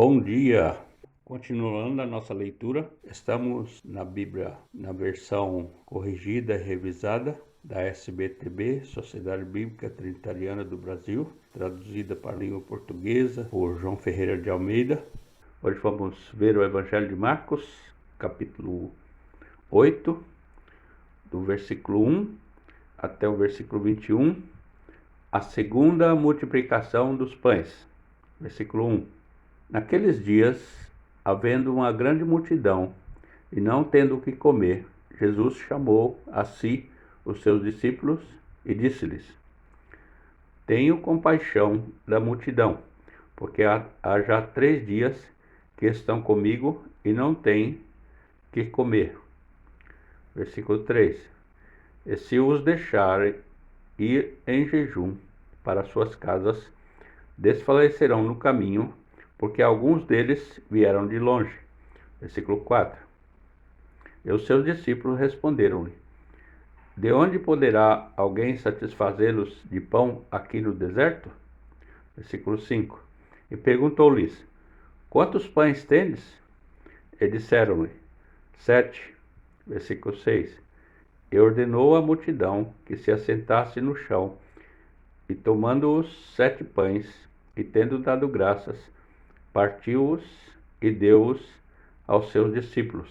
Bom dia! Continuando a nossa leitura, estamos na Bíblia na versão corrigida e revisada da SBTB, Sociedade Bíblica Trinitariana do Brasil, traduzida para a língua portuguesa por João Ferreira de Almeida. Hoje vamos ver o Evangelho de Marcos, capítulo 8, do versículo 1 até o versículo 21, a segunda multiplicação dos pães. Versículo 1. Naqueles dias, havendo uma grande multidão e não tendo o que comer, Jesus chamou a si os seus discípulos e disse-lhes: Tenho compaixão da multidão, porque há já 3 dias que estão comigo e não têm que comer. Versículo 3. E se os deixarem ir em jejum para suas casas, desfalecerão no caminho, porque alguns deles vieram de longe. Versículo 4. E os seus discípulos responderam-lhe: De onde poderá alguém satisfazê-los de pão aqui no deserto? Versículo 5. E perguntou-lhes: Quantos pães tendes? E disseram-lhe: 7. Versículo 6. E ordenou à multidão que se assentasse no chão, e tomando os 7 pães, e tendo dado graças, partiu-os e deu-os aos seus discípulos,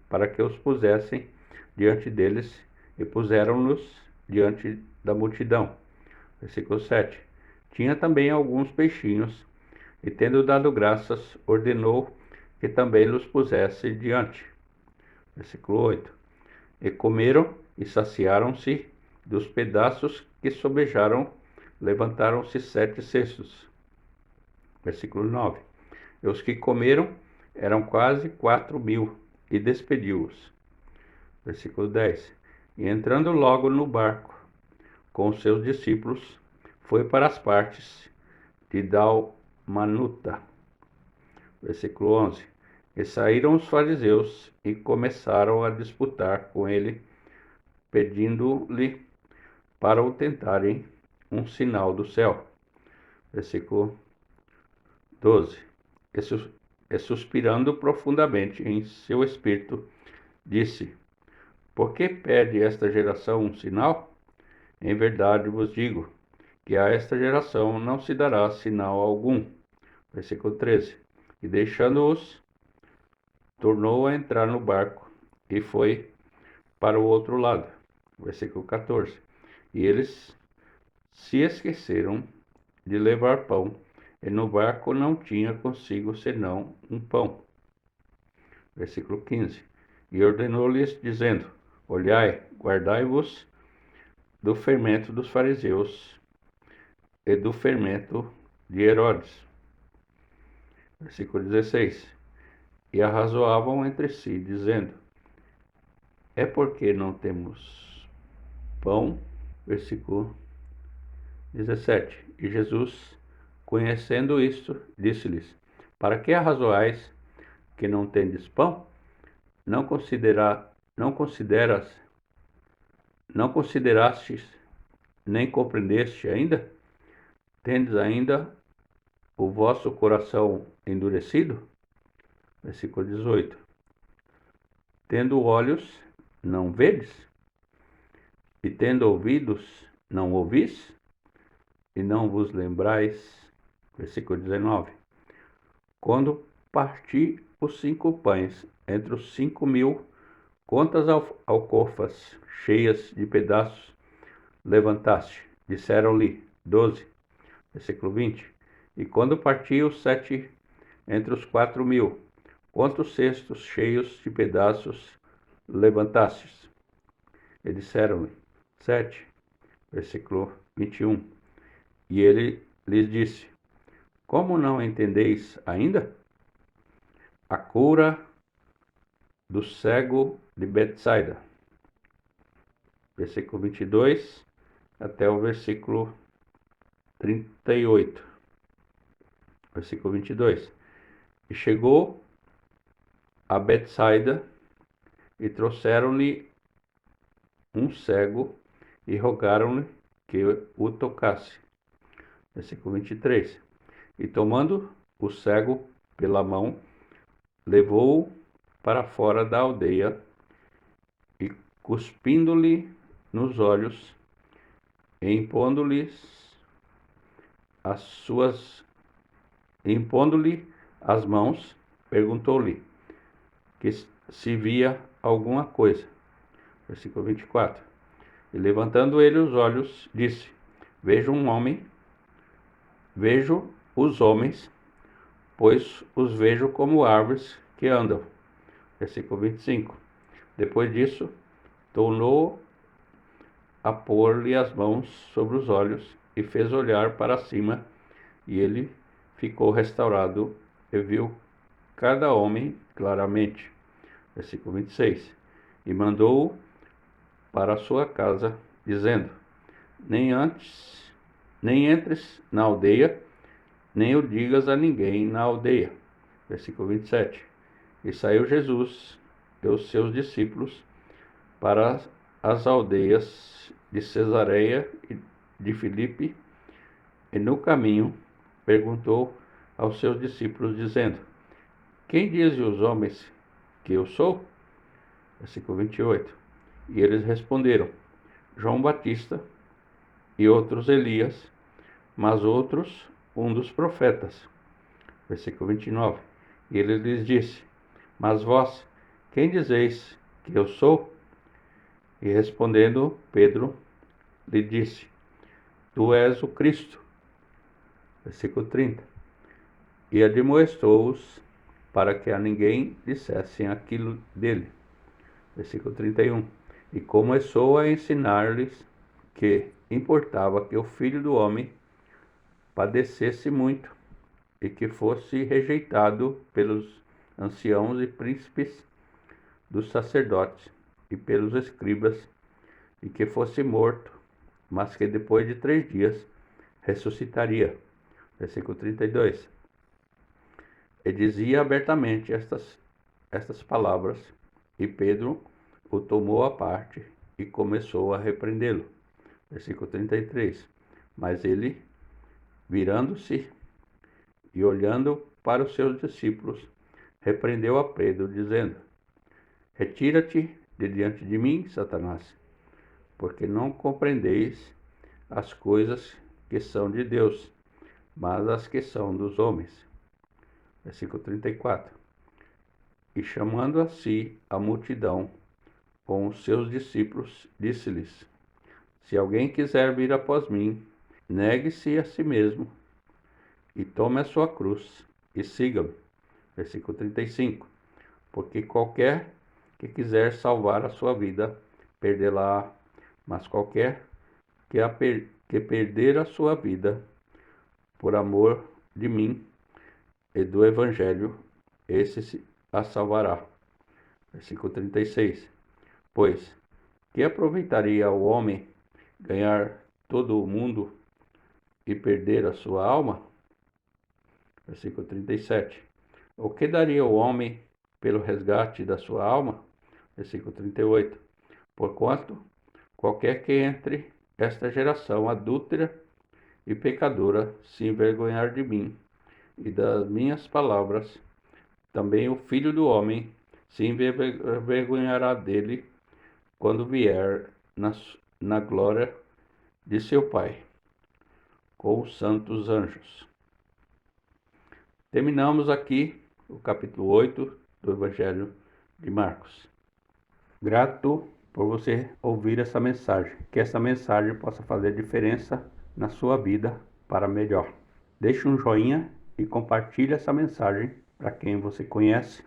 para que os pusessem diante deles, e puseram-nos diante da multidão. Versículo 7. Tinha também alguns peixinhos, e tendo dado graças, ordenou que também los pusesse diante. Versículo 8. E comeram e saciaram-se dos pedaços que sobejaram, levantaram-se 7 cestos. Versículo 9. E os que comeram eram quase 4.000, e despediu-os. Versículo 10. E entrando logo no barco com os seus discípulos, foi para as partes de Dalmanuta. Versículo 11. E saíram os fariseus e começaram a disputar com ele, pedindo-lhe para o tentarem um sinal do céu. Versículo 12. E suspirando profundamente em seu espírito, disse: Por que pede esta geração um sinal? Em verdade vos digo, que a esta geração não se dará sinal algum. Versículo 13. E deixando-os, tornou a entrar no barco, e foi para o outro lado. Versículo 14. E eles se esqueceram de levar pão, e no barco não tinha consigo senão um pão. Versículo 15. E ordenou-lhes, dizendo: Olhai, guardai-vos do fermento dos fariseus e do fermento de Herodes. Versículo 16. E arrazoavam entre si, dizendo: É porque não temos pão? Versículo 17. E Jesus, conhecendo isto, disse-lhes: Para que arrazoais que não tendes pão? Não considerastes, nem compreendeste ainda? Tendes ainda o vosso coração endurecido? Versículo 18. Tendo olhos, não vedes? E tendo ouvidos, não ouvis? E não vos lembrais? Versículo 19. Quando parti os 5 pães entre os 5.000, quantas alcofas cheias de pedaços levantaste? Disseram-lhe: 12. Versículo 20. E quando parti os 7 entre os 4.000, quantos cestos cheios de pedaços levantastes? E disseram-lhe: 7. Versículo 21. E ele lhes disse: Como não entendeis ainda? A cura do cego de Betsaida. Versículo 22 até o versículo 38. Versículo 22. E chegou a Betsaida, e trouxeram-lhe um cego, e rogaram-lhe que o tocasse. Versículo 23. E tomando o cego pela mão, levou-o para fora da aldeia e, cuspindo-lhe nos olhos, e impondo-lhe as mãos, perguntou-lhe que se via alguma coisa. Versículo 24. E levantando ele os olhos, disse: Vejo os homens, pois os vejo como árvores que andam. Versículo 25. Depois disso, tornou a pôr-lhe as mãos sobre os olhos e fez olhar para cima, e ele ficou restaurado e viu cada homem claramente. Versículo 26. E mandou-o para a sua casa, dizendo: Nem entres na aldeia, nem o digas a ninguém na aldeia. Versículo 27. E saiu Jesus e os seus discípulos para as aldeias de Cesareia e de Filipe, e no caminho perguntou aos seus discípulos, dizendo: Quem dizem os homens que eu sou? Versículo 28. E eles responderam: João Batista, e outros Elias, mas outros um dos profetas. Versículo 29. E ele lhes disse: Mas vós, quem dizeis que eu sou? E respondendo Pedro, lhe disse: Tu és o Cristo. Versículo 30. E admoestou-os para que a ninguém dissessem aquilo dele. Versículo 31. E começou a ensinar-lhes que importava que o Filho do Homem padecesse muito e que fosse rejeitado pelos anciãos e príncipes dos sacerdotes e pelos escribas, e que fosse morto, mas que depois de 3 dias ressuscitaria. Versículo 32. E dizia abertamente estas palavras, e Pedro o tomou à parte e começou a repreendê-lo. Versículo 33. Mas ele, virando-se e olhando para os seus discípulos, repreendeu a Pedro, dizendo: Retira-te de diante de mim, Satanás, porque não compreendeis as coisas que são de Deus, mas as que são dos homens. Versículo 34. E chamando a si a multidão com os seus discípulos, disse-lhes: Se alguém quiser vir após mim, negue-se a si mesmo e tome a sua cruz e siga-me. Versículo 35. Porque qualquer que quiser salvar a sua vida, perdê-la-á, mas qualquer que perder a sua vida por amor de mim e do Evangelho, esse a salvará. Versículo 36. Pois, que aproveitaria o homem ganhar todo o mundo e perder a sua alma? Versículo 37. O que daria o homem pelo resgate da sua alma? Versículo 38. Porquanto, qualquer que entre esta geração adúltera e pecadora se envergonhar de mim e das minhas palavras, também o Filho do Homem se envergonhará dele quando vier na glória de seu Pai, com os santos anjos. Terminamos aqui o capítulo 8 do Evangelho de Marcos. Grato por você ouvir essa mensagem, que essa mensagem possa fazer diferença na sua vida para melhor. Deixe um joinha e compartilhe essa mensagem para quem você conhece